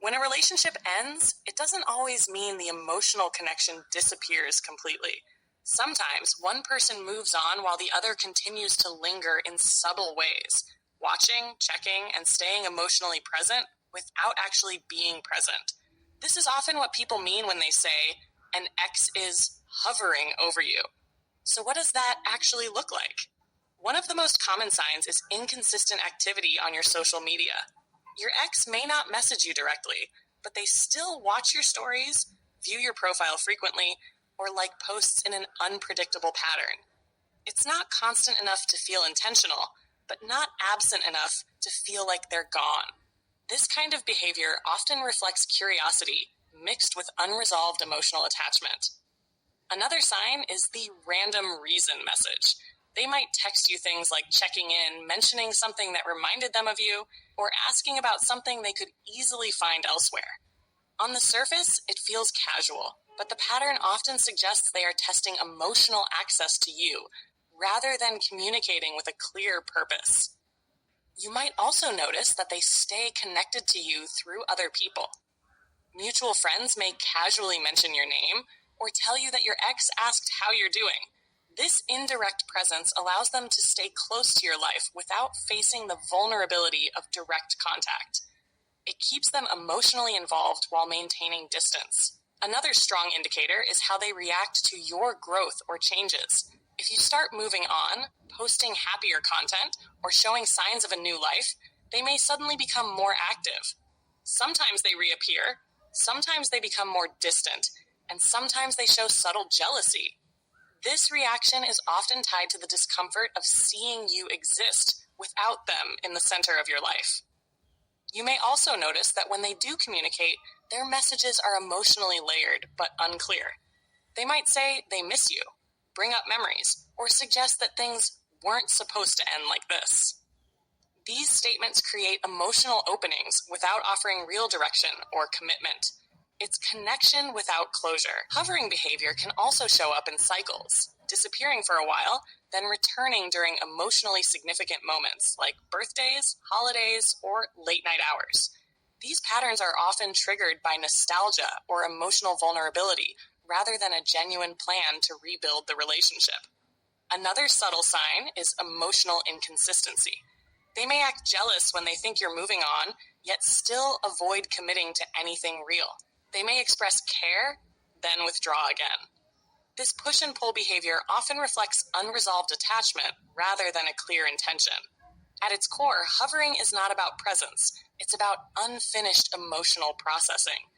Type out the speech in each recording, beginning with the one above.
When a relationship ends, it doesn't always mean the emotional connection disappears completely. Sometimes one person moves on while the other continues to linger in subtle ways, watching, checking, and staying emotionally present without actually being present. This is often what people mean when they say, an ex is hovering over you. So what does that actually look like? One of the most common signs is inconsistent activity on your social media. Your ex may not message you directly, but they still watch your stories, view your profile frequently, or like posts in an unpredictable pattern. It's not constant enough to feel intentional, but not absent enough to feel like they're gone. This kind of behavior often reflects curiosity mixed with unresolved emotional attachment. Another sign is the random reason message. They might text you things like checking in, mentioning something that reminded them of you, or asking about something they could easily find elsewhere. On the surface, it feels casual, but the pattern often suggests they are testing emotional access to you, rather than communicating with a clear purpose. You might also notice that they stay connected to you through other people. Mutual friends may casually mention your name, or tell you that your ex asked how you're doing. This indirect presence allows them to stay close to your life without facing the vulnerability of direct contact. It keeps them emotionally involved while maintaining distance. Another strong indicator is how they react to your growth or changes. If you start moving on, posting happier content, or showing signs of a new life, they may suddenly become more active. Sometimes they reappear, sometimes they become more distant, and sometimes they show subtle jealousy. This reaction is often tied to the discomfort of seeing you exist without them in the center of your life. You may also notice that when they do communicate, their messages are emotionally layered but unclear. They might say they miss you, bring up memories, or suggest that things weren't supposed to end like this. These statements create emotional openings without offering real direction or commitment. It's connection without closure. Hovering behavior can also show up in cycles, disappearing for a while, then returning during emotionally significant moments like birthdays, holidays, or late-night hours. These patterns are often triggered by nostalgia or emotional vulnerability, rather than a genuine plan to rebuild the relationship. Another subtle sign is emotional inconsistency. They may act jealous when they think you're moving on, yet still avoid committing to anything real. They may express care, then withdraw again. This push and pull behavior often reflects unresolved attachment rather than a clear intention. At its core, hovering is not about presence. It's about unfinished emotional processing.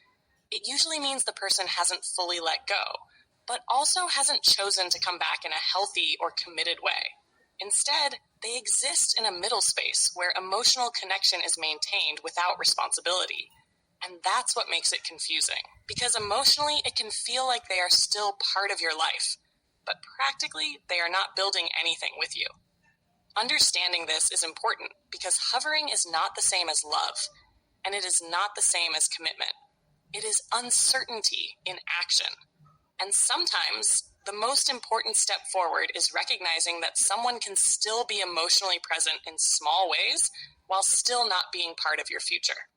It usually means the person hasn't fully let go, but also hasn't chosen to come back in a healthy or committed way. Instead, they exist in a middle space where emotional connection is maintained without responsibility. And that's what makes it confusing, because emotionally it can feel like they are still part of your life, but practically they are not building anything with you. Understanding this is important because hovering is not the same as love, and it is not the same as commitment. It is uncertainty in action. And sometimes the most important step forward is recognizing that someone can still be emotionally present in small ways while still not being part of your future.